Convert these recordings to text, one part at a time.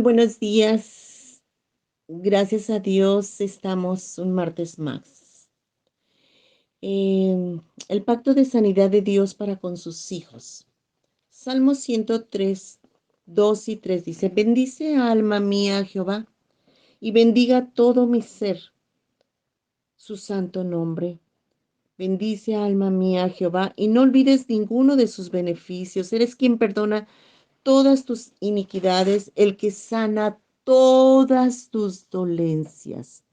buenos días. Gracias a Dios estamos un martes más. El pacto de sanidad de Dios para con sus hijos. Salmo 103, 2 y 3 dice: Bendice alma mía a Jehová, y bendiga todo mi ser su santo nombre. Bendice alma mía a Jehová, y no olvides ninguno de sus beneficios. Eres quien perdona todas tus iniquidades, el que sana todas tus dolencias.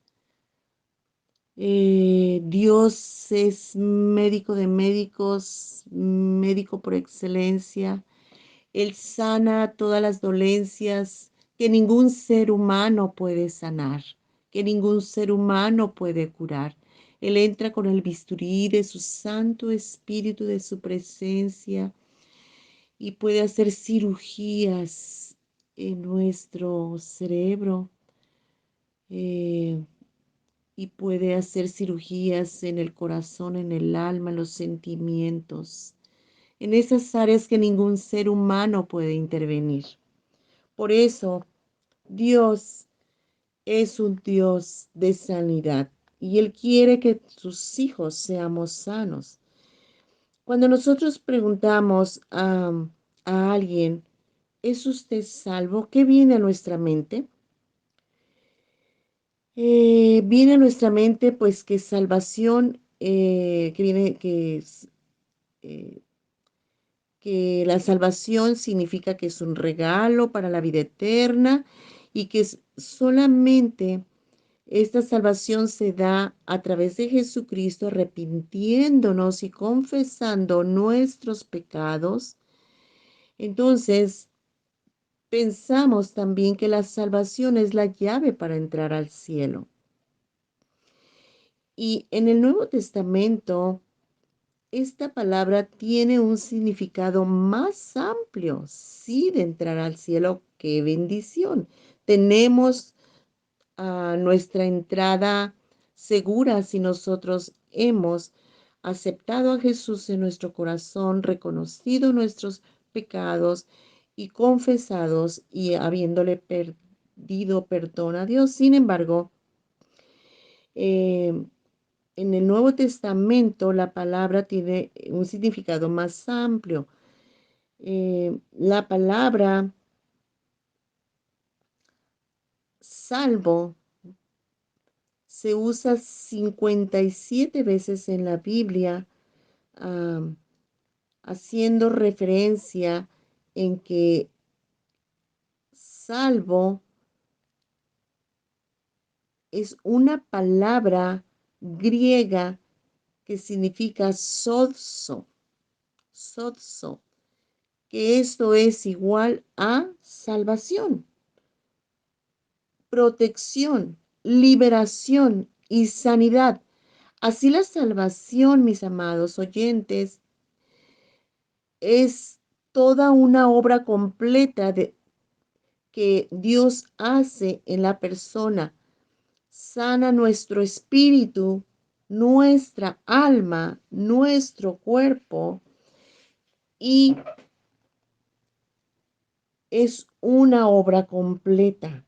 Dios es médico de médicos, médico por excelencia. Él sana todas las dolencias que ningún ser humano puede sanar, que ningún ser humano puede curar. Él entra con el bisturí de su Santo Espíritu, de su presencia, y puede hacer cirugías en nuestro cerebro. Y puede hacer cirugías en el corazón, en el alma, en los sentimientos, en esas áreas que ningún ser humano puede intervenir. Por eso, Dios es un Dios de sanidad y Él quiere que sus hijos seamos sanos. Cuando nosotros preguntamos a alguien, ¿es usted salvo? ¿Qué viene a nuestra mente? Viene a nuestra mente pues que salvación, eh, que la salvación significa que es un regalo para la vida eterna y que solamente esta salvación se da a través de Jesucristo, arrepintiéndonos y confesando nuestros pecados. Entonces, pensamos también que la salvación es la llave para entrar al cielo. Y en el Nuevo Testamento, esta palabra tiene un significado más amplio, sí, de entrar al cielo. ¡Qué bendición! Tenemos nuestra entrada segura si nosotros hemos aceptado a Jesús en nuestro corazón, reconocido nuestros pecados y confesados y habiéndole pedido perdón a Dios. Sin embargo, eh, en el Nuevo Testamento la palabra tiene un significado más amplio. La palabra salvo se usa 57 veces en la Biblia, am, haciendo referencia en que salvo es una palabra griega que significa sozo, sozo, que esto es igual a salvación, protección, liberación y sanidad. Así la salvación, mis amados oyentes, es toda una obra completa que Dios hace en la persona. Sana nuestro espíritu, nuestra alma, nuestro cuerpo, y es una obra completa.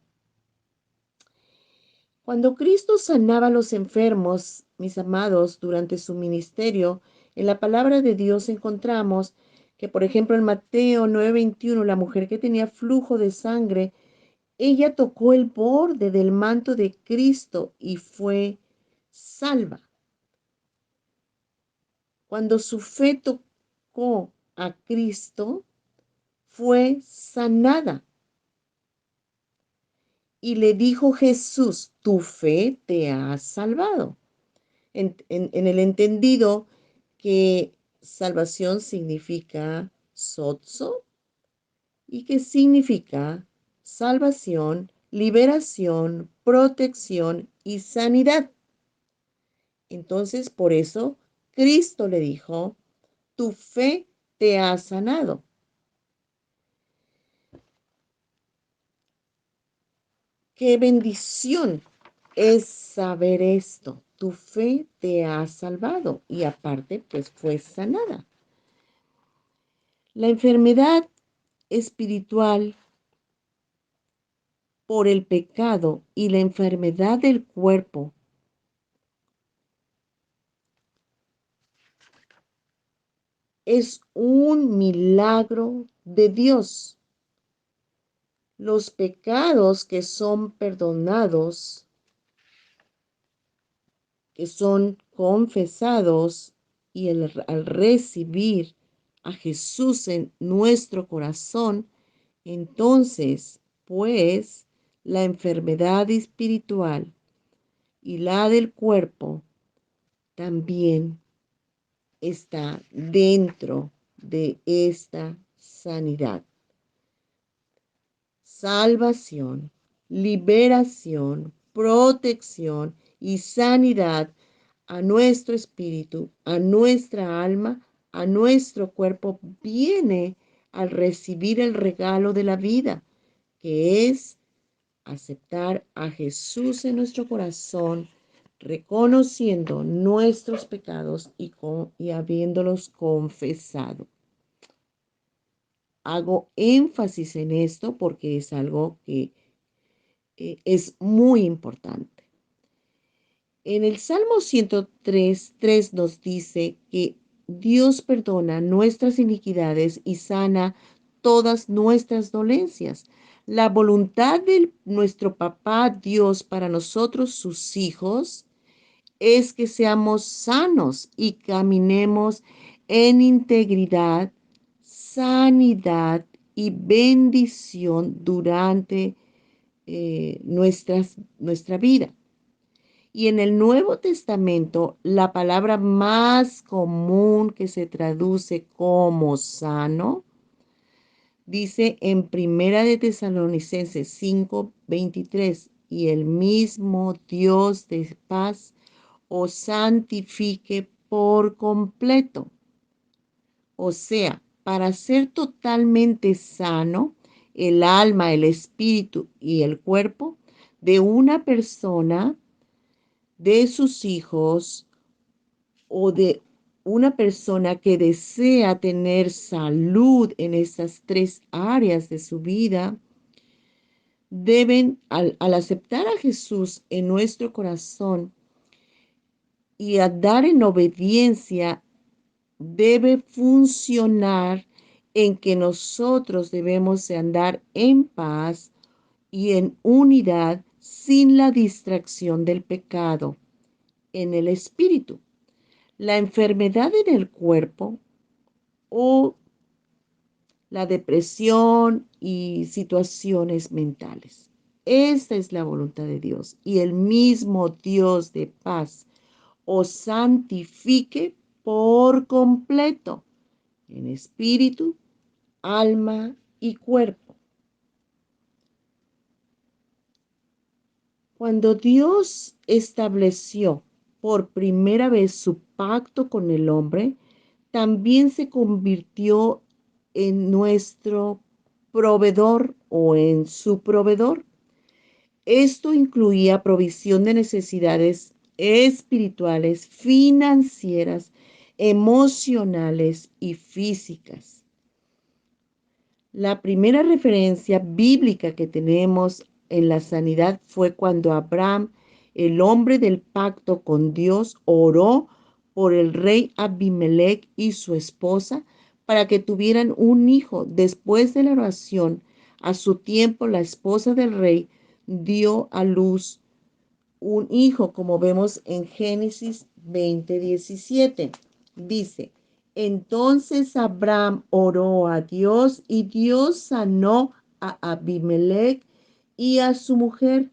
Cuando Cristo sanaba a los enfermos, mis amados, durante su ministerio, en la palabra de Dios encontramos que, por ejemplo, en Mateo 9:21, la mujer que tenía flujo de sangre, ella tocó el borde del manto de Cristo y fue salva. Cuando su fe tocó a Cristo, fue sanada. Y le dijo Jesús: tu fe te ha salvado. En el entendido que salvación significa sozo y que significa salvación, liberación, protección y sanidad. Entonces, por eso, Cristo le dijo: tu fe te ha sanado. Qué bendición es saber esto. Tu fe te ha salvado y aparte, pues fue sanada. La enfermedad espiritual por el pecado y la enfermedad del cuerpo. Es un milagro de Dios. Los pecados que son perdonados, que son confesados y al recibir a Jesús en nuestro corazón, entonces, pues, la enfermedad espiritual y la del cuerpo también está dentro de esta sanidad. Salvación, liberación, protección y sanidad a nuestro espíritu, a nuestra alma, a nuestro cuerpo, viene al recibir el regalo de la vida, que es aceptar a Jesús en nuestro corazón, reconociendo nuestros pecados y habiéndolos confesado. Hago énfasis en esto porque es algo que es muy importante. En el Salmo 103:3 nos dice que Dios perdona nuestras iniquidades y sana todas nuestras dolencias. La voluntad de nuestro Papá Dios para nosotros, sus hijos, es que seamos sanos y caminemos en integridad, sanidad y bendición durante nuestra vida. Y en el Nuevo Testamento, la palabra más común que se traduce como sano, dice en Primera de Tesalonicenses 5:23, y el mismo Dios de paz os santifique por completo. O sea, para ser totalmente sano, el alma, el espíritu y el cuerpo de una persona, de sus hijos o de una persona que desea tener salud en estas tres áreas de su vida, deben, al aceptar a Jesús en nuestro corazón y a dar en obediencia, debe funcionar en que nosotros debemos de andar en paz y en unidad sin la distracción del pecado en el espíritu. La enfermedad en el cuerpo o la depresión y situaciones mentales. Esta es la voluntad de Dios y el mismo Dios de paz os santifique por completo en espíritu, alma y cuerpo. Cuando Dios estableció por primera vez su pacto con el hombre, también se convirtió en nuestro proveedor o en su proveedor. Esto incluía provisión de necesidades espirituales, financieras, emocionales y físicas. La primera referencia bíblica que tenemos en la sanidad fue cuando Abraham, el hombre del pacto con Dios, oró por el rey Abimelech y su esposa para que tuvieran un hijo. Después de la oración, a su tiempo, la esposa del rey dio a luz un hijo, como vemos en Génesis 20:17. Dice, entonces Abraham oró a Dios y Dios sanó a Abimelech y a su mujer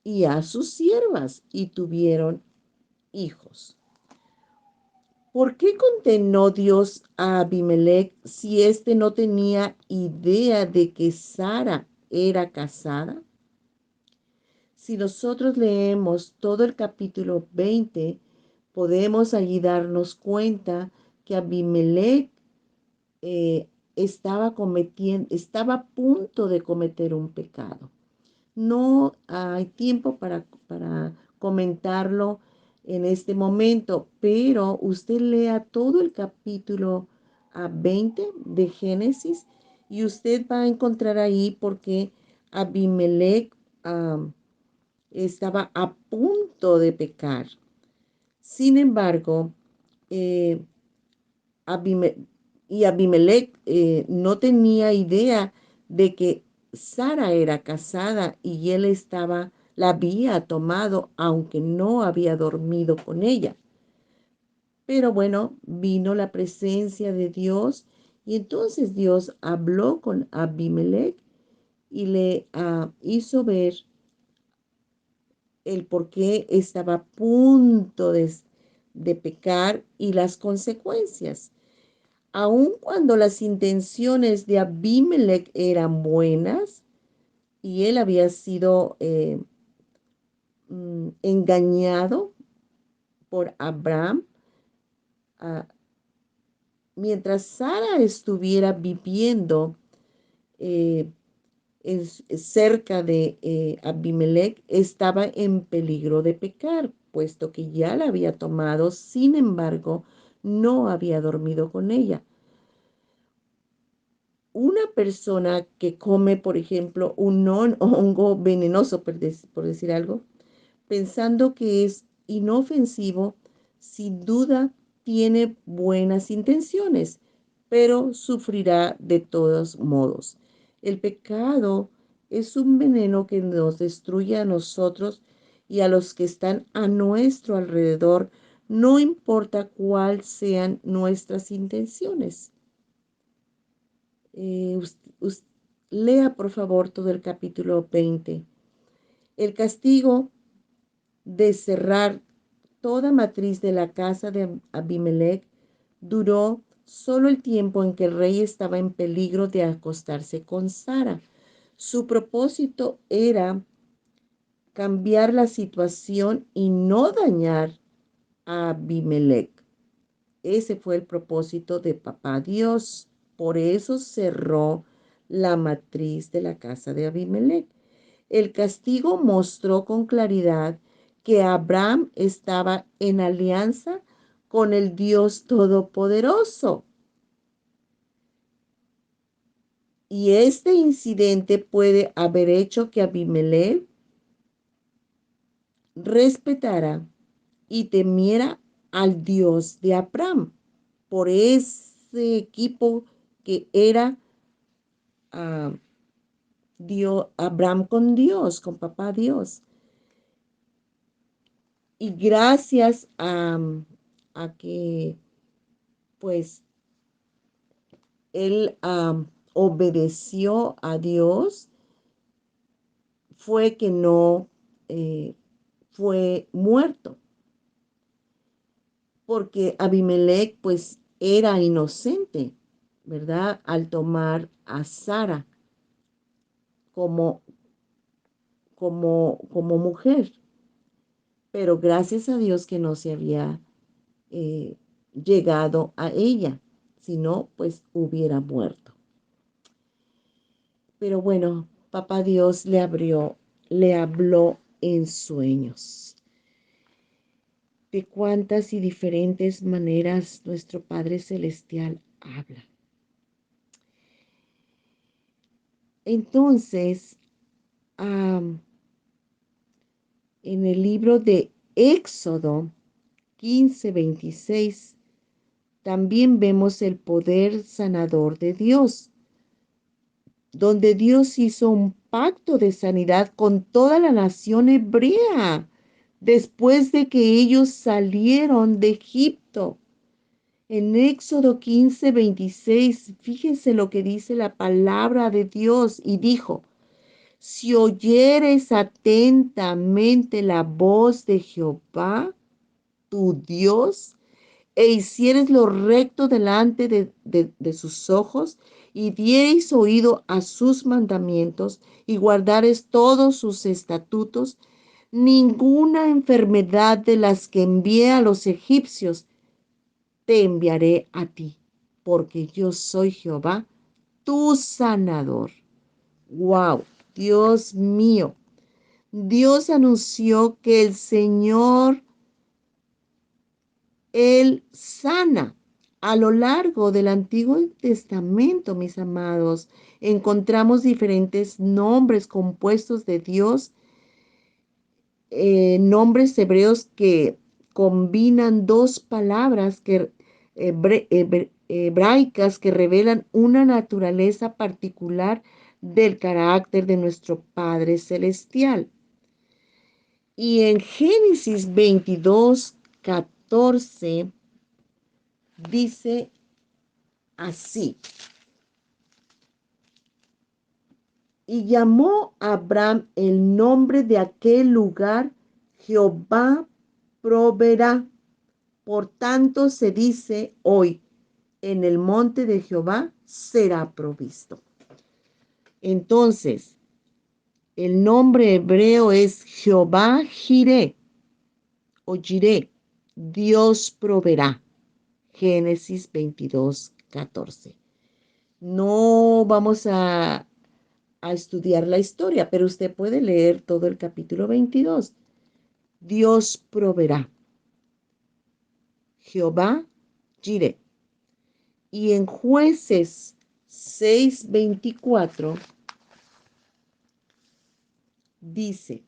y a sus siervas y tuvieron hijos. ¿Por qué condenó Dios a Abimelech si éste no tenía idea de que Sara era casada? Si nosotros leemos todo el capítulo 20, podemos allí darnos cuenta que Abimelech estaba a punto de cometer un pecado. No hay tiempo para comentarlo en este momento, pero usted lea todo el capítulo 20 de Génesis y usted va a encontrar ahí porque Abimelech estaba a punto de pecar. Sin embargo, eh, Abime- Abimelech no tenía idea de que Sara era casada y él la había tomado, aunque no había dormido con ella. Pero bueno, vino la presencia de Dios y entonces Dios habló con Abimelech y le hizo ver el por qué estaba a punto de pecar y las consecuencias. Aun cuando las intenciones de Abimelech eran buenas y él había sido engañado por Abraham, ah, mientras Sara estuviera viviendo eh, cerca de Abimelech, estaba en peligro de pecar, puesto que ya la había tomado, sin embargo, no había dormido con ella. Una persona que come, por ejemplo, un hongo venenoso, por decir algo, pensando que es inofensivo, sin duda tiene buenas intenciones, pero sufrirá de todos modos. El pecado es un veneno que nos destruye a nosotros y a los que están a nuestro alrededor, no importa cuáles sean nuestras intenciones. Eh, us- us- Lea por favor todo el capítulo 20. El castigo de cerrar toda matriz de la casa de Abimelech duró solo el tiempo en que el rey estaba en peligro de acostarse con Sara. Su propósito era cambiar la situación y no dañar a Abimelech. Ese fue el propósito de Papá Dios. Por eso cerró la matriz de la casa de Abimelech. El castigo mostró con claridad que Abraham estaba en alianza con el Dios Todopoderoso. Y este incidente puede haber hecho que Abimelech respetara y temiera al Dios de Abraham por ese equipo que era uh, Dios, Abraham con Dios, con papá Dios. Y gracias a que pues él obedeció a Dios, fue que no fue muerto, porque Abimelech pues era inocente, ¿verdad? Al tomar a Sara como, como mujer, pero gracias a Dios que no se había eh, llegado a ella, si no, pues hubiera muerto. Pero bueno, papá Dios le habló en sueños. De cuántas y diferentes maneras nuestro Padre Celestial habla. Entonces, en el libro de Éxodo 15:26, también vemos el poder sanador de Dios, donde Dios hizo un pacto de sanidad con toda la nación hebrea después de que ellos salieron de Egipto. En Éxodo 15:26, fíjense lo que dice la palabra de Dios y dijo: si oyeres atentamente la voz de Jehová, tu Dios, e hicieres lo recto delante de sus ojos, y diereis oído a sus mandamientos, y guardares todos sus estatutos, ninguna enfermedad de las que envié a los egipcios te enviaré a ti, porque yo soy Jehová, tu sanador. Wow, Dios mío. Dios anunció que el Señor, Él sana A lo largo del Antiguo Testamento, mis amados, encontramos diferentes nombres compuestos de Dios, nombres hebreos que combinan dos palabras hebraicas que revelan una naturaleza particular del carácter de nuestro Padre Celestial. Y en Génesis 22:14 dice así: y llamó a Abram el nombre de aquel lugar Jehová proveerá. Por tanto se dice hoy, en el monte de Jehová será provisto. Entonces, el nombre hebreo es Jehová Jireh o Jireh, Dios proveerá. Génesis 22:14. No vamos a estudiar la historia, pero usted puede leer todo el capítulo 22. Dios proveerá. Jehová Jireh. Y en Jueces 6:24 dice: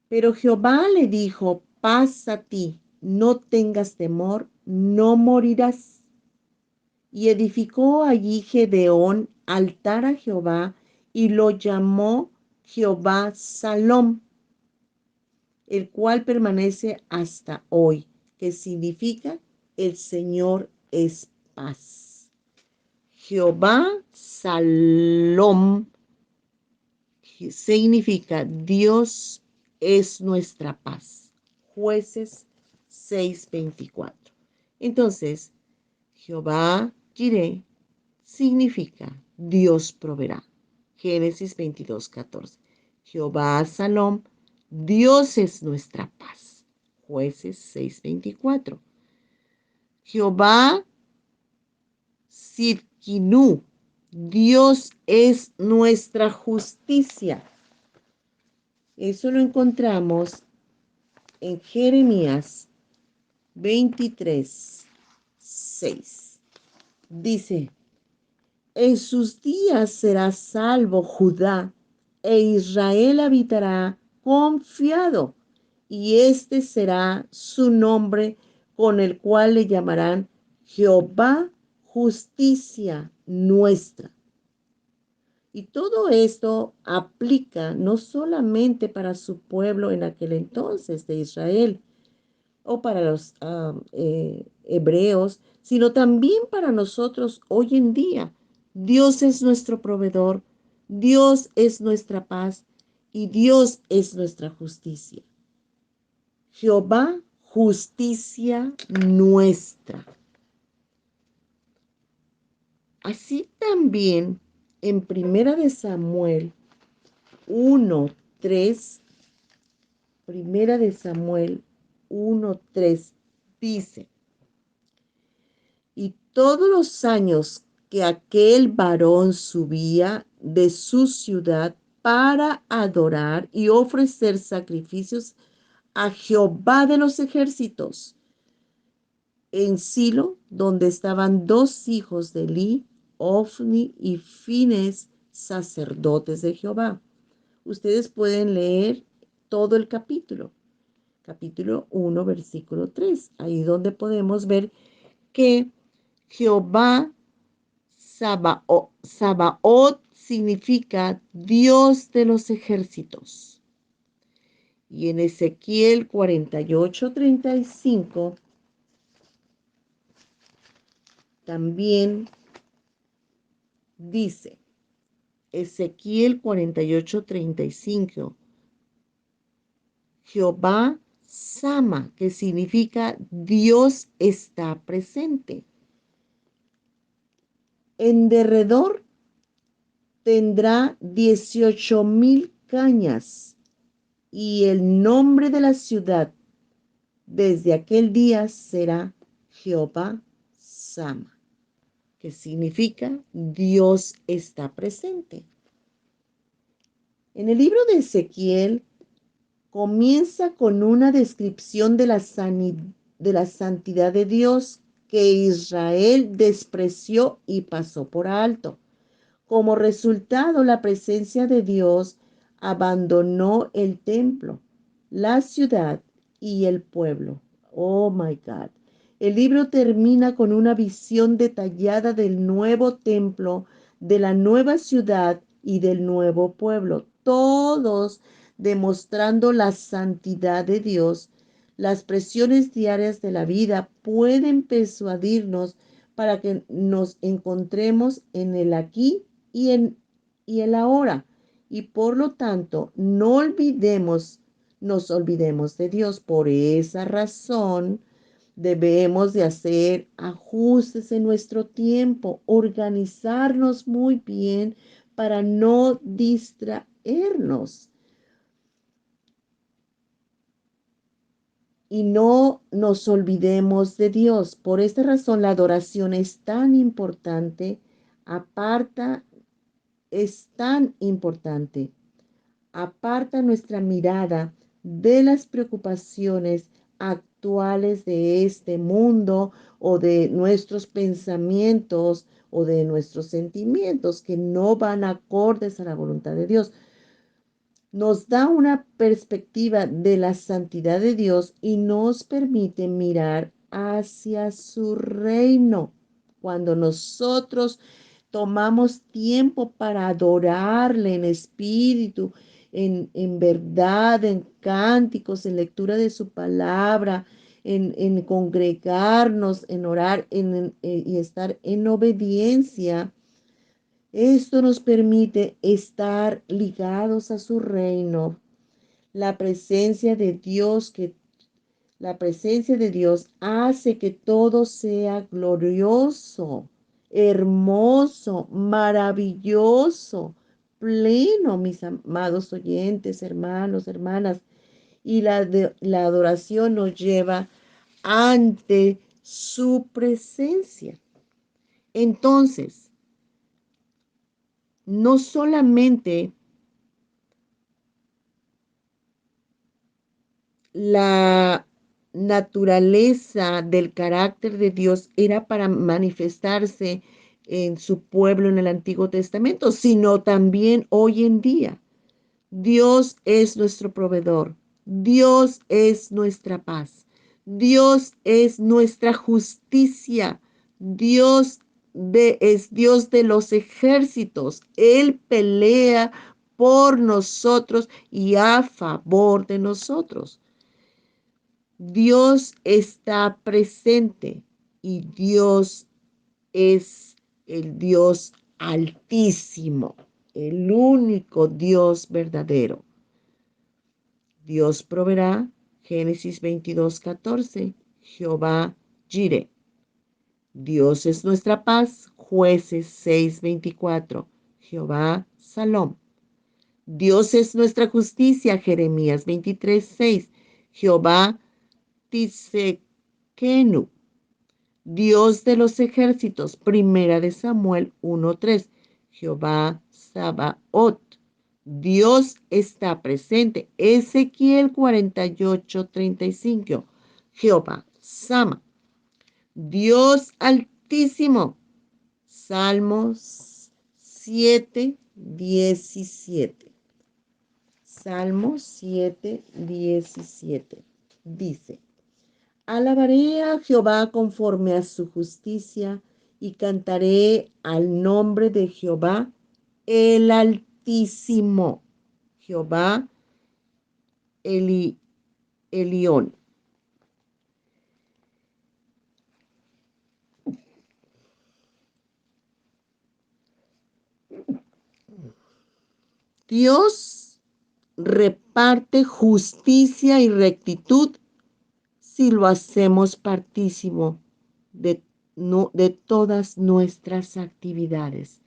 pero Jehová le dijo: paz a ti, no tengas temor, no morirás. Y edificó allí Gedeón altar a Jehová y lo llamó Jehová Salom, el cual permanece hasta hoy, que significa el Señor es paz. Jehová Salom significa Dios es nuestra paz. Jueces 6:24. Entonces, Jehová Jireh significa Dios proveerá. Génesis 22:14. Jehová Salom, Dios es nuestra paz. Jueces 6:24. Jehová Sidkinu, Dios es nuestra justicia. Eso lo encontramos en Jeremías 23:6. Dice: en sus días será salvo Judá, e Israel habitará confiado, y este será su nombre con el cual le llamarán Jehová, justicia nuestra. Y todo esto aplica no solamente para su pueblo en aquel entonces de Israel o para los hebreos, sino también para nosotros hoy en día. Dios es nuestro proveedor, Dios es nuestra paz y Dios es nuestra justicia. Jehová, justicia nuestra. Así también en Primera de Samuel 1:3, Primera de Samuel 1:3 dice: y todos los años que aquel varón subía de su ciudad para adorar y ofrecer sacrificios a Jehová de los ejércitos, en Silo, donde estaban dos hijos de Eli, Ofni y Fines, sacerdotes de Jehová. Ustedes pueden leer todo el capítulo 1, versículo 3, ahí donde podemos ver que Jehová Sabaoth significa Dios de los ejércitos. Y en Ezequiel 48:35 también dice, Ezequiel 48:35, Jehová Sama, que significa Dios está presente. En derredor tendrá 18,000 cañas, y el nombre de la ciudad desde aquel día será Jehová Sama, que significa Dios está presente. En el libro de Ezequiel Comienza con una descripción de de la santidad de Dios que Israel despreció y pasó por alto. Como resultado, la presencia de Dios abandonó el templo, la ciudad y el pueblo. Oh my God. El libro termina con una visión detallada del nuevo templo, de la nueva ciudad y del nuevo pueblo, todos demostrando la santidad de Dios. Las presiones diarias de la vida pueden persuadirnos para que nos encontremos en el aquí y en, y el ahora. Y por lo tanto, nos olvidemos de Dios. Por esa razón, debemos de hacer ajustes en nuestro tiempo, organizarnos muy bien para no distraernos y no nos olvidemos de Dios. Por esta razón, la adoración es tan importante. Aparta, es tan importante. Aparta nuestra mirada de las preocupaciones actuales de este mundo o de nuestros pensamientos o de nuestros sentimientos que no van acordes a la voluntad de Dios. Nos da una perspectiva de la santidad de Dios y nos permite mirar hacia su reino. Cuando nosotros tomamos tiempo para adorarle en espíritu, en verdad, en cánticos, en lectura de su palabra, en congregarnos, en orar y estar en obediencia. Esto nos permite estar ligados a su reino. La presencia de Dios la presencia de Dios hace que todo sea glorioso, hermoso, maravilloso, pleno, mis amados oyentes, hermanos, hermanas. Y la adoración nos lleva ante su presencia. Entonces, no solamente la naturaleza del carácter de Dios era para manifestarse en su pueblo en el Antiguo Testamento, sino también hoy en día. Dios es nuestro proveedor. Dios es nuestra paz. Dios es nuestra justicia. Es Dios de los ejércitos. Él pelea por nosotros y a favor de nosotros. Dios está presente y Dios es el Dios altísimo, el único Dios verdadero. Dios proveerá, Génesis 22:14, Jehová Jireh. Dios es nuestra paz, Jueces 6:24, Jehová Salom. Dios es nuestra justicia, Jeremías 23:6, Jehová Tisekenu. Dios de los ejércitos, Primera de Samuel 1:3, Jehová Sabaoth. Dios está presente, Ezequiel 48:35, Jehová Sama. Dios altísimo, Salmos 7:17. Salmos 7:17 dice: Alabaré a Jehová conforme a su justicia y cantaré al nombre de Jehová el Altísimo. Jehová Elión. Dios reparte justicia y rectitud si lo hacemos partícipo de todas nuestras actividades.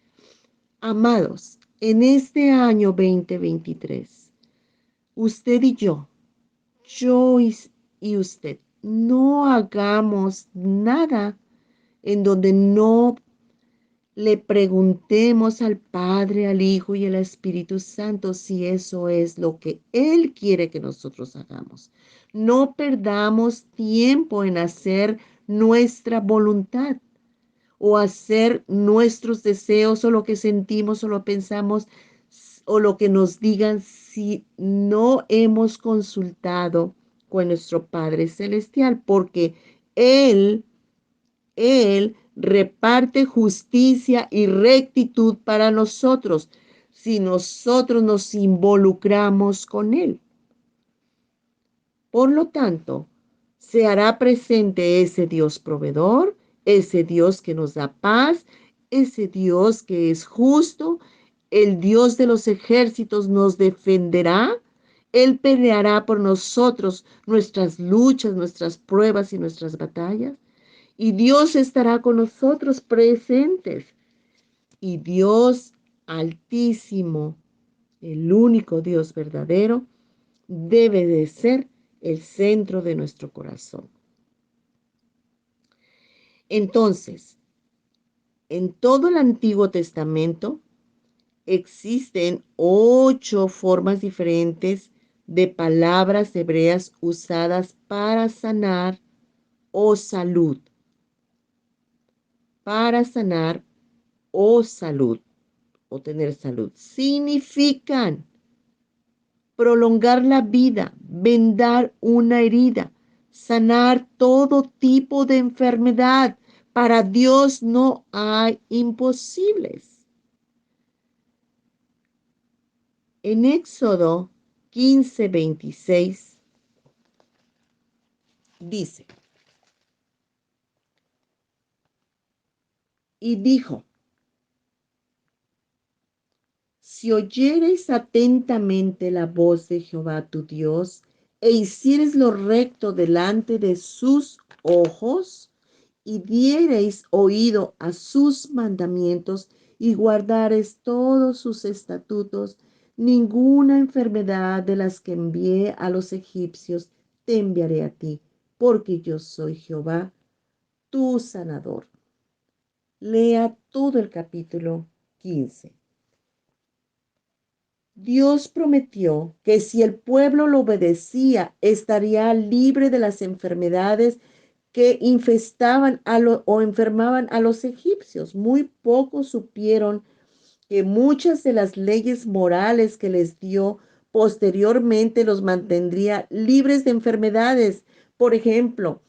Amados, en este año 2023, usted y yo y usted, no hagamos nada en donde no le preguntemos al Padre, al Hijo y al Espíritu Santo si eso es lo que Él quiere que nosotros hagamos. No perdamos tiempo en hacer nuestra voluntad o hacer nuestros deseos o lo que sentimos o lo pensamos o lo que nos digan si no hemos consultado con nuestro Padre Celestial, porque Él reparte justicia y rectitud para nosotros si nosotros nos involucramos con Él. Por lo tanto, se hará presente ese Dios proveedor, ese Dios que nos da paz, ese Dios que es justo, el Dios de los ejércitos nos defenderá, Él peleará por nosotros nuestras luchas, nuestras pruebas y nuestras batallas. Y Dios estará con nosotros presentes. Y Dios altísimo, el único Dios verdadero, debe de ser el centro de nuestro corazón. Entonces, en todo el Antiguo Testamento existen 8 formas diferentes de palabras hebreas usadas para sanar o salud. Para sanar o salud o tener salud. Significan prolongar la vida, vendar una herida, sanar todo tipo de enfermedad. Para Dios no hay imposibles. En Éxodo 15:26 dice, y dijo, si oyereis atentamente la voz de Jehová tu Dios, e hiciereis lo recto delante de sus ojos, y diereis oído a sus mandamientos, y guardareis todos sus estatutos, ninguna enfermedad de las que envié a los egipcios te enviaré a ti, porque yo soy Jehová, tu sanador. Lea todo el capítulo 15. Dios prometió que si el pueblo lo obedecía, estaría libre de las enfermedades que infestaban o enfermaban a los egipcios. Muy pocos supieron que muchas de las leyes morales que les dio posteriormente los mantendría libres de enfermedades. Por ejemplo,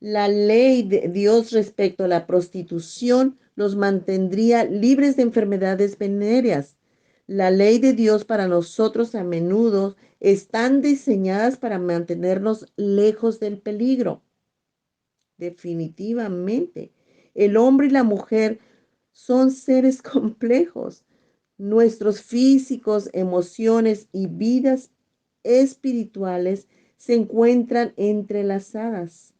la ley de Dios respecto a la prostitución los mantendría libres de enfermedades venéreas. La ley de Dios para nosotros a menudo están diseñadas para mantenernos lejos del peligro. Definitivamente, el hombre y la mujer son seres complejos. Nuestros físicos, emociones y vidas espirituales se encuentran entrelazadas.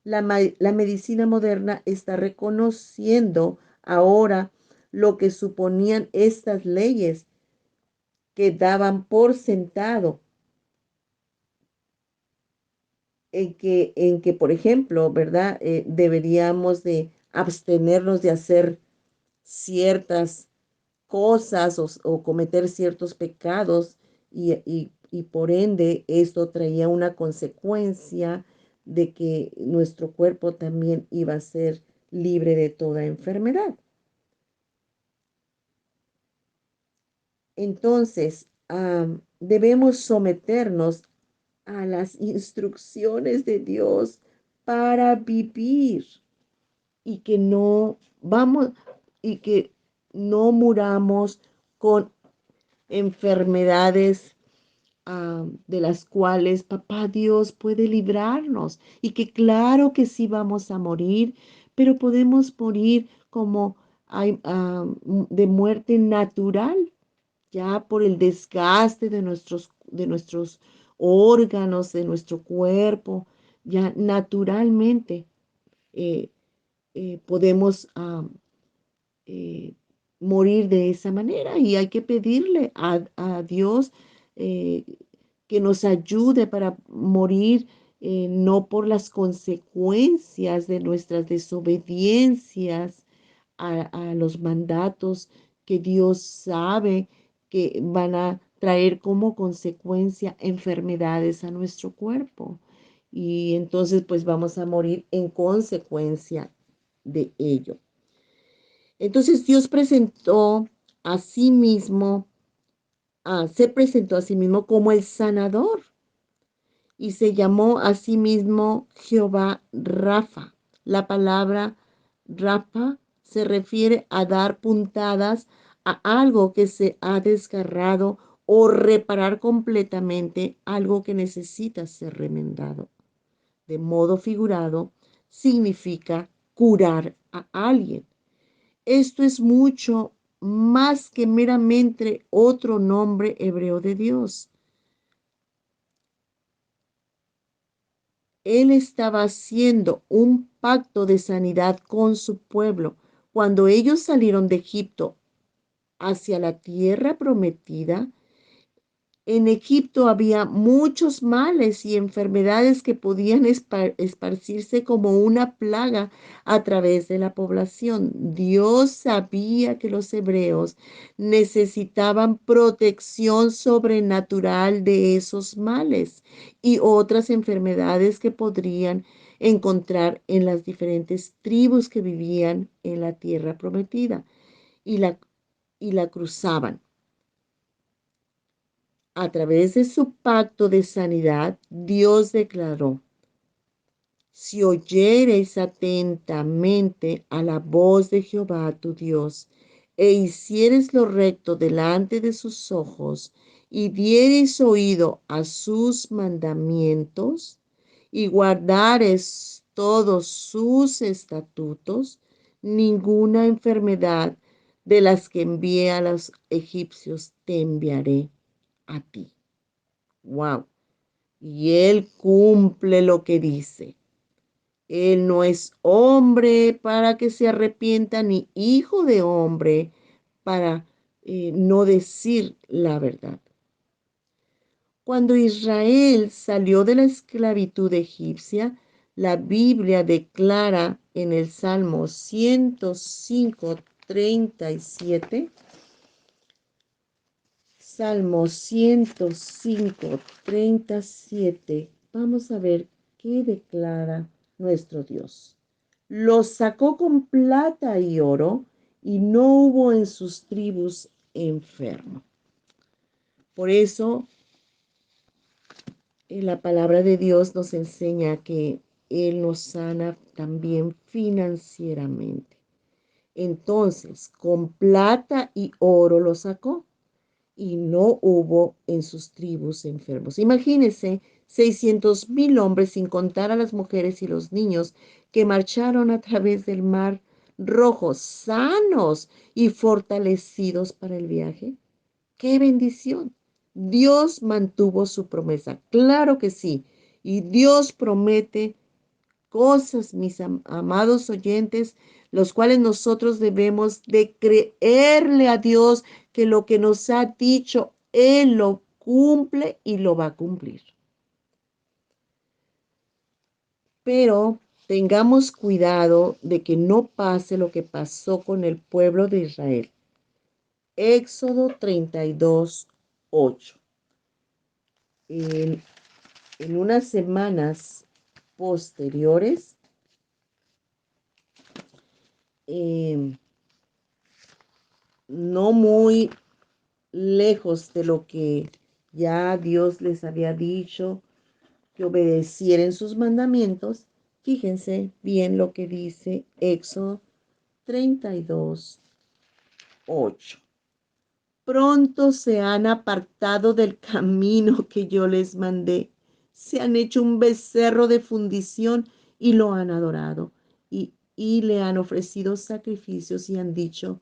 La medicina moderna está reconociendo ahora lo que suponían estas leyes que daban por sentado por ejemplo, ¿verdad? Deberíamos de abstenernos de hacer ciertas cosas o cometer ciertos pecados y por ende esto traía una consecuencia de que nuestro cuerpo también iba a ser libre de toda enfermedad. Entonces, debemos someternos a las instrucciones de Dios para vivir y que no vamos y que no muramos con enfermedades de las cuales papá Dios puede librarnos y que claro que sí vamos a morir, pero podemos morir como de muerte natural, ya por el desgaste de nuestros órganos, de nuestro cuerpo, ya naturalmente eh, podemos eh, morir de esa manera y hay que pedirle a Dios eh, que nos ayude para morir no por las consecuencias de nuestras desobediencias a los mandatos que Dios sabe que van a traer como consecuencia enfermedades a nuestro cuerpo. Y entonces pues vamos a morir en consecuencia de ello. Entonces Dios presentó a sí mismo, se presentó a sí mismo como el sanador y se llamó a sí mismo Jehová Rafa. La palabra Rafa se refiere a dar puntadas a algo que se ha desgarrado o reparar completamente algo que necesita ser remendado. De modo figurado, significa curar a alguien. Esto es mucho más que meramente otro nombre hebreo de Dios. Él estaba haciendo un pacto de sanidad con su pueblo. Cuando ellos salieron de Egipto hacia la tierra prometida, en Egipto había muchos males y enfermedades que podían esparcirse como una plaga a través de la población. Dios sabía que los hebreos necesitaban protección sobrenatural de esos males y otras enfermedades que podrían encontrar en las diferentes tribus que vivían en la tierra prometida y la cruzaban. A través de su pacto de sanidad, Dios declaró: si oyereis atentamente a la voz de Jehová tu Dios, e hiciereis lo recto delante de sus ojos, y diereis oído a sus mandamientos, y guardareis todos sus estatutos, ninguna enfermedad de las que envié a los egipcios te enviaré a ti. Wow. Y Él cumple lo que dice. Él no es hombre para que se arrepienta, ni hijo de hombre para no decir la verdad. Cuando Israel salió de la esclavitud egipcia, la Biblia declara en el Salmo 105:37. Salmo 105:37. Vamos a ver qué declara nuestro Dios. Los sacó con plata y oro, y no hubo en sus tribus enfermo. Por eso, la palabra de Dios nos enseña que Él nos sana también financieramente. Entonces, con plata y oro los sacó, y no hubo en sus tribus enfermos. Imagínense 600,000 hombres, sin contar a las mujeres y los niños, que marcharon a través del mar Rojo, sanos y fortalecidos para el viaje. ¡Qué bendición! Dios mantuvo su promesa, claro que sí. Y Dios promete cosas, mis amados oyentes, los cuales nosotros debemos de creerle a Dios que lo que nos ha dicho, Él lo cumple y lo va a cumplir. Pero tengamos cuidado de que no pase lo que pasó con el pueblo de Israel. Éxodo 32:8. En, en unas semanas posteriores, eh, no muy lejos de lo que ya Dios les había dicho, que obedecieran sus mandamientos, fíjense bien lo que dice Éxodo 32:8. Pronto se han apartado del camino que yo les mandé. Se han hecho un becerro de fundición y lo han adorado. Y le han ofrecido sacrificios y han dicho: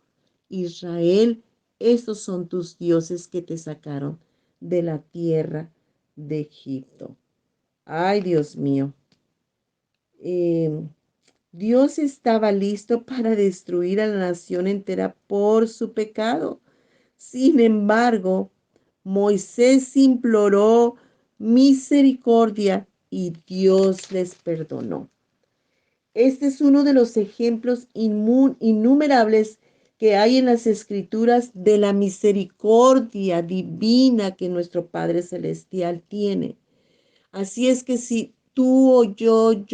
Israel, estos son tus dioses que te sacaron de la tierra de Egipto. Ay, Dios mío. Eh, Dios estaba listo para destruir a la nación entera por su pecado. Sin embargo, Moisés imploró misericordia y Dios les perdonó. Este es uno de los ejemplos innumerables que hay en las Escrituras de la misericordia divina que nuestro Padre Celestial tiene. Así es que si tú o yo,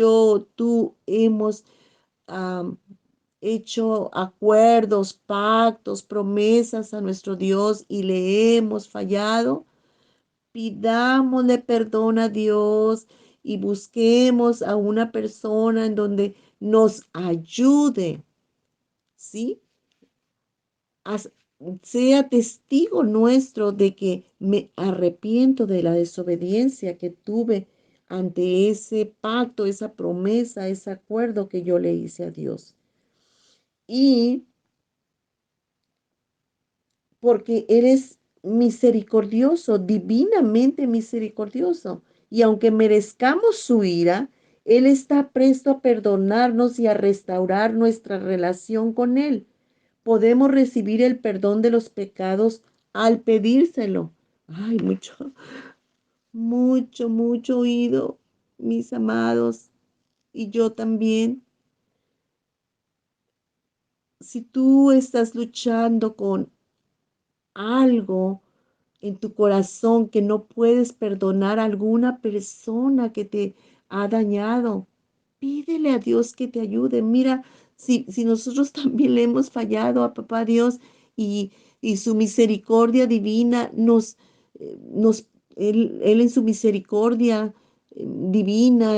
tú hemos am, hecho acuerdos, pactos, promesas a nuestro Dios y le hemos fallado, pidámosle perdón a Dios y busquemos a una persona en donde nos ayude, ¿sí? Haz- Sea testigo nuestro de que me arrepiento de la desobediencia que tuve ante ese pacto, esa promesa, ese acuerdo que yo le hice a Dios. Y porque eres misericordioso, divinamente misericordioso. Y aunque merezcamos su ira, Él está presto a perdonarnos y a restaurar nuestra relación con Él. Podemos recibir el perdón de los pecados al pedírselo. Ay, mucho oído, mis amados, y yo también. Si tú estás luchando con algo en tu corazón que no puedes perdonar a alguna persona que te ha dañado, pídele a Dios que te ayude. Mira, si nosotros también le hemos fallado a Papá Dios y, y su misericordia divina nos Él en su misericordia divina,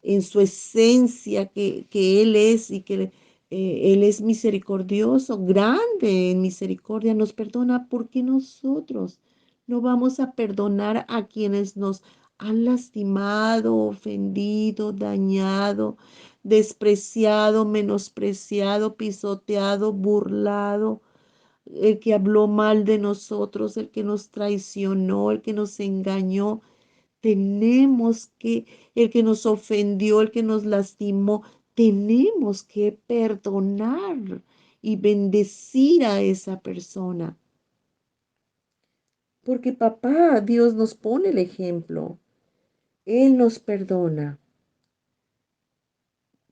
en su esencia que Él es y que Él es misericordioso, grande en misericordia, nos perdona porque nosotros no vamos a perdonar a quienes nos han lastimado, ofendido, dañado, despreciado, menospreciado, pisoteado, burlado, el que habló mal de nosotros, el que nos traicionó, el que nos engañó. El que nos ofendió, el que nos lastimó, tenemos que perdonar y bendecir a esa persona. Porque papá, Dios nos pone el ejemplo. Él nos perdona.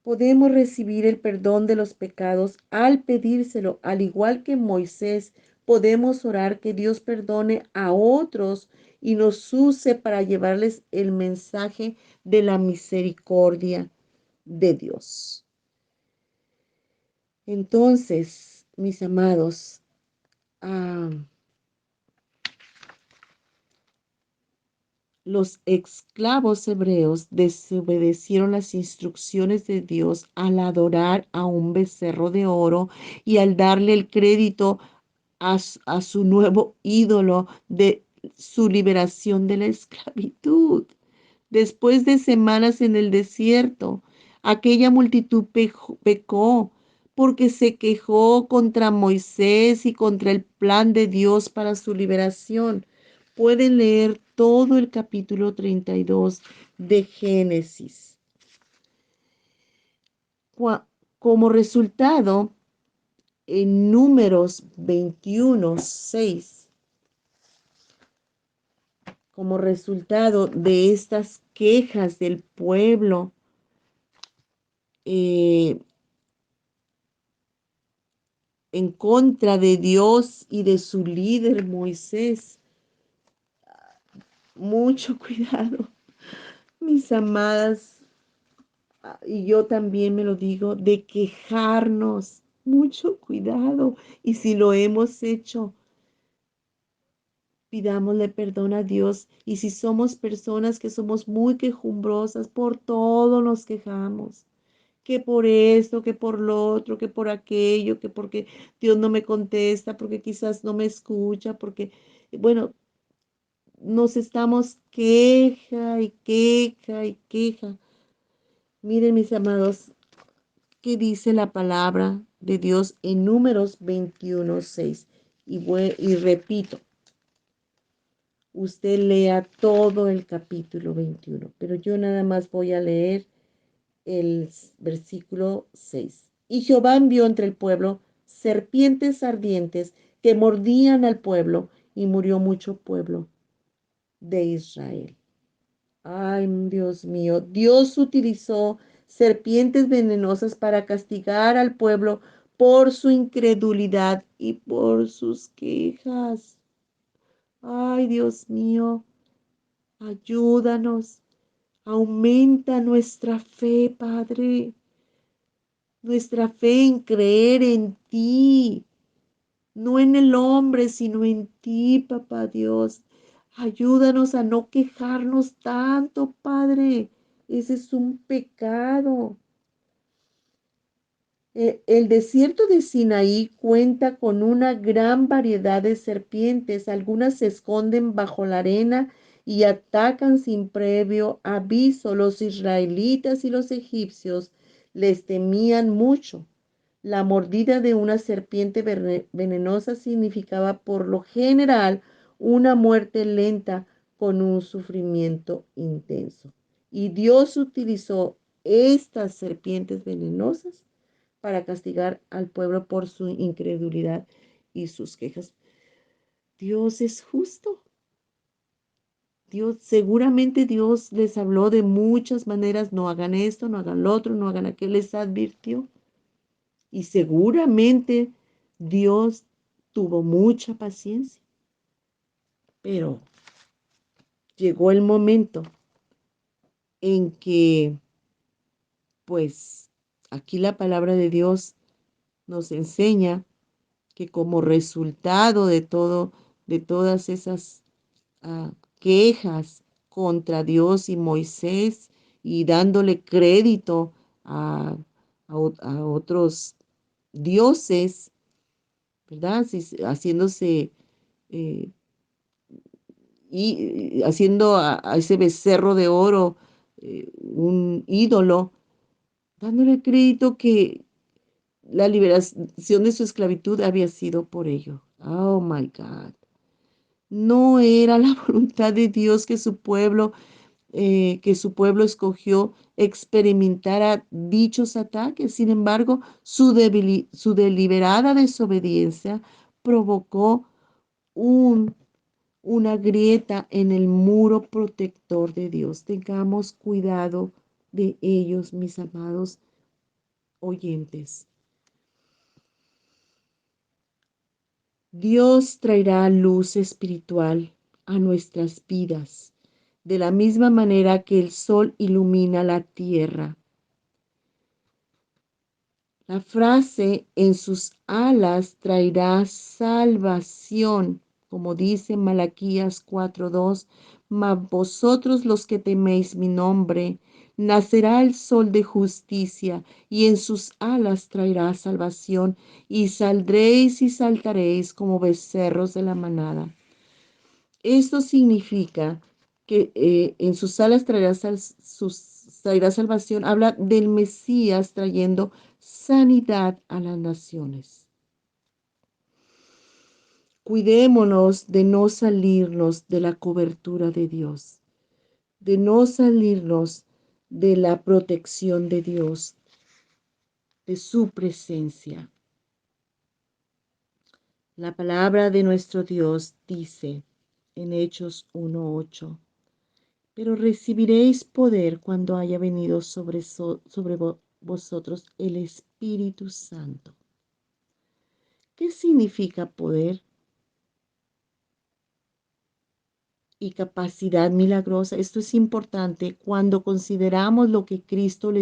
Podemos recibir el perdón de los pecados al pedírselo, al igual que Moisés. Podemos orar que Dios perdone a otros y nos use para llevarles el mensaje de la misericordia de Dios. Entonces, mis amados, ah, los esclavos hebreos desobedecieron las instrucciones de Dios al adorar a un becerro de oro y al darle el crédito a su nuevo ídolo de su liberación de la esclavitud. Después de semanas en el desierto, aquella multitud pecó porque se quejó contra Moisés y contra el plan de Dios para su liberación. Pueden leer todo el capítulo 32 de Génesis. Como resultado, en Números 21:6, como resultado de estas quejas del pueblo, eh, en contra de Dios y de su líder Moisés. Mucho cuidado, mis amadas, y yo también me lo digo, de quejarnos. Mucho cuidado. Y si lo hemos hecho, pidámosle perdón a Dios. Y si somos personas que somos muy quejumbrosas, por todo nos quejamos. Que por esto, que por lo otro, que por aquello, que porque Dios no me contesta, porque quizás no me escucha, porque, bueno, nos estamos queja y queja y queja. Miren, mis amados, ¿qué dice la palabra de Dios en Números 21:6? Y repito, usted lea todo el capítulo 21, pero yo nada más voy a leer el versículo 6. Y Jehová envió entre el pueblo serpientes ardientes que mordían al pueblo y murió mucho pueblo de Israel. Ay, Dios mío, Dios utilizó serpientes venenosas para castigar al pueblo por su incredulidad y por sus quejas. Ay, Dios mío, ayúdanos. Aumenta nuestra fe, Padre, nuestra fe en creer en ti, no en el hombre, sino en ti, papá Dios. Ayúdanos a no quejarnos tanto, Padre. Ese es un pecado. El desierto de Sinaí cuenta con una gran variedad de serpientes. Algunas se esconden bajo la arena y atacan sin previo aviso. Los israelitas y los egipcios les temían mucho. La mordida de una serpiente venenosa significaba por lo general una muerte lenta con un sufrimiento intenso. Y Dios utilizó estas serpientes venenosas para castigar al pueblo por su incredulidad y sus quejas. Dios es justo. Seguramente Dios les habló de muchas maneras, no hagan esto, no hagan lo otro, no hagan aquello, les advirtió. Y seguramente Dios tuvo mucha paciencia, pero llegó el momento en que, pues, aquí la palabra de Dios nos enseña que como resultado de todas esas quejas contra Dios y Moisés y dándole crédito a, a otros dioses, ¿verdad? Haciéndose eh, y haciendo a ese becerro de oro un ídolo, dándole crédito que la liberación de su esclavitud había sido por ello. Oh my God. No era la voluntad de Dios que su pueblo escogió experimentara dichos ataques. Sin embargo, su deliberada desobediencia provocó un una grieta en el muro protector de Dios. Tengamos cuidado de ellos, mis amados oyentes. Dios traerá luz espiritual a nuestras vidas, de la misma manera que el sol ilumina la tierra. La frase en sus alas traerá salvación, como dice Malaquías 4:2, mas vosotros los que teméis mi nombre, nacerá el sol de justicia y en sus alas traerá salvación y saldréis y saltaréis como becerros de la manada. Esto significa que en sus alas traerá salvación. Habla del Mesías trayendo sanidad a las naciones. Cuidémonos de no salirnos de la cobertura de Dios, de no salirnos de la protección de Dios, de su presencia. La palabra de nuestro Dios dice en Hechos 1:8. Pero recibiréis poder cuando haya venido sobre vosotros el Espíritu Santo. ¿Qué significa poder y capacidad milagrosa? Esto es importante cuando consideramos lo que Cristo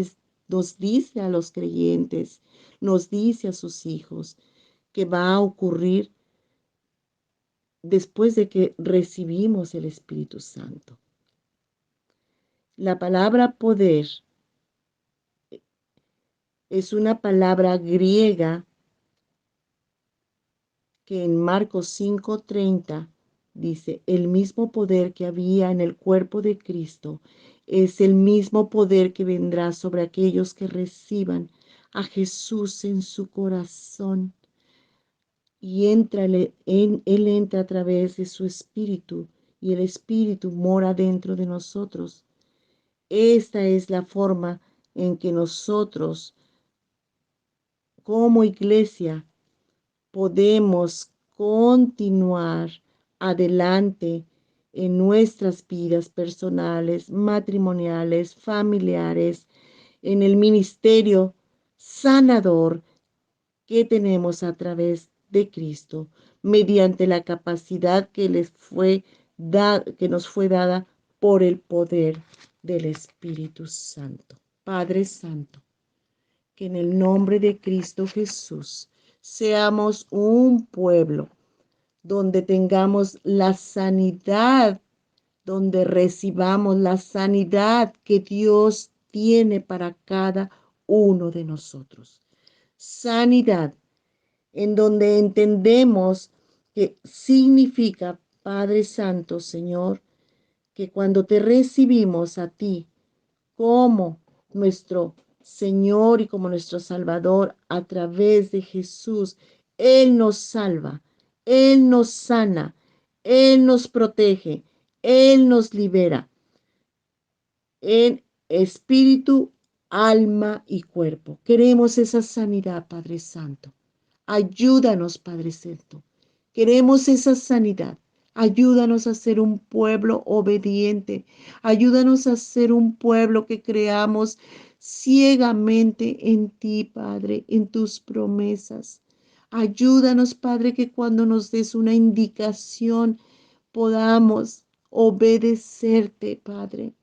nos dice a los creyentes, nos dice a sus hijos, que va a ocurrir después de que recibimos el Espíritu Santo. La palabra poder es una palabra griega que en Marcos 5:30 dice, el mismo poder que había en el cuerpo de Cristo es el mismo poder que vendrá sobre aquellos que reciban a Jesús en su corazón. Y Él entra a través de su espíritu y el espíritu mora dentro de nosotros. Esta es la forma en que nosotros, como iglesia, podemos continuar adelante en nuestras vidas personales, matrimoniales, familiares, en el ministerio sanador que tenemos a través de Cristo, mediante la capacidad que nos fue dada por el poder del Espíritu Santo. Padre Santo, que en el nombre de Cristo Jesús seamos un pueblo donde tengamos la sanidad, donde recibamos la sanidad que Dios tiene para cada uno de nosotros. Sanidad en donde entendemos que significa, Padre Santo, Señor, que cuando te recibimos a ti como nuestro Señor y como nuestro Salvador a través de Jesús, Él nos salva, Él nos sana, Él nos protege, Él nos libera en espíritu, alma y cuerpo. Queremos esa sanidad, Padre Santo. Ayúdanos, Padre Santo. Queremos esa sanidad. Ayúdanos a ser un pueblo obediente. Ayúdanos a ser un pueblo que creamos ciegamente en ti, Padre, en tus promesas. Ayúdanos, Padre, que cuando nos des una indicación podamos obedecerte, Padre,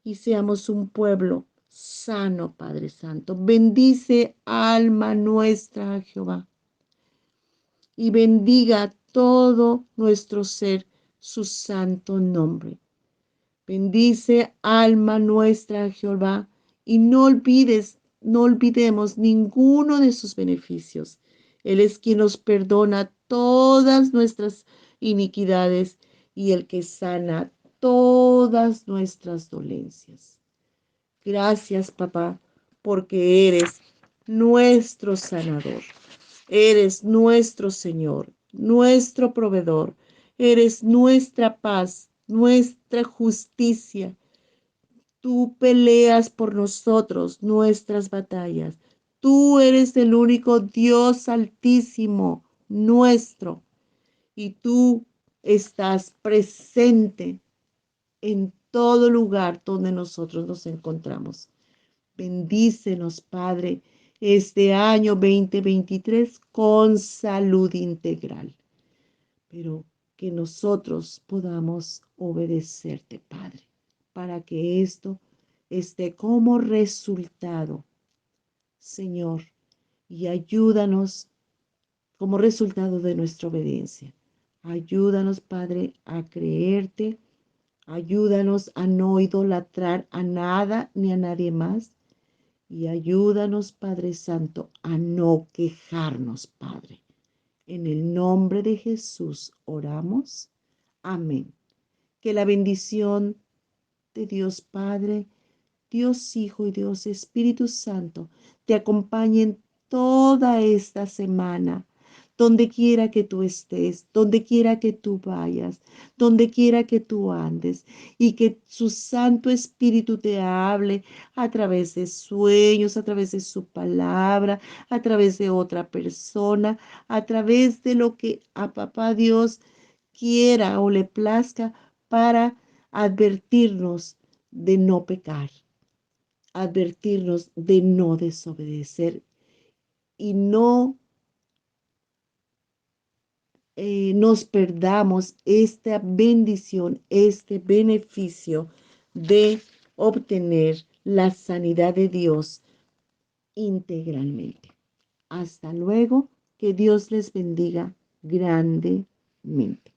y seamos un pueblo sano, Padre Santo. Bendice alma nuestra, Jehová, y bendiga todo nuestro ser su santo nombre. Bendice alma nuestra, Jehová, y no olvidemos ninguno de sus beneficios. Él es quien nos perdona todas nuestras iniquidades y el que sana todas nuestras dolencias. Gracias, papá, porque eres nuestro sanador. Eres nuestro Señor, nuestro proveedor. Eres nuestra paz, nuestra justicia. Tú peleas por nosotros nuestras batallas. Tú eres el único Dios altísimo nuestro. Y tú estás presente en todo lugar donde nosotros nos encontramos. Bendícenos, Padre, este año 2023 con salud integral, pero que nosotros podamos obedecerte, Padre, para que esto esté como resultado, Señor, y ayúdanos como resultado de nuestra obediencia. Ayúdanos, Padre, a creerte. Ayúdanos a no idolatrar a nada ni a nadie más. Y ayúdanos, Padre Santo, a no quejarnos, Padre. En el nombre de Jesús oramos. Amén. Que la bendición de Dios Padre, Dios Hijo y Dios Espíritu Santo te acompañen toda esta semana, donde quiera que tú estés, donde quiera que tú vayas, donde quiera que tú andes, y que su Santo Espíritu te hable a través de sueños, a través de su palabra, a través de otra persona, a través de lo que a Papá Dios quiera o le plazca para advertirnos de no pecar, advertirnos de no desobedecer y no nos perdamos esta bendición, este beneficio de obtener la sanidad de Dios integralmente. Hasta luego, que Dios les bendiga grandemente.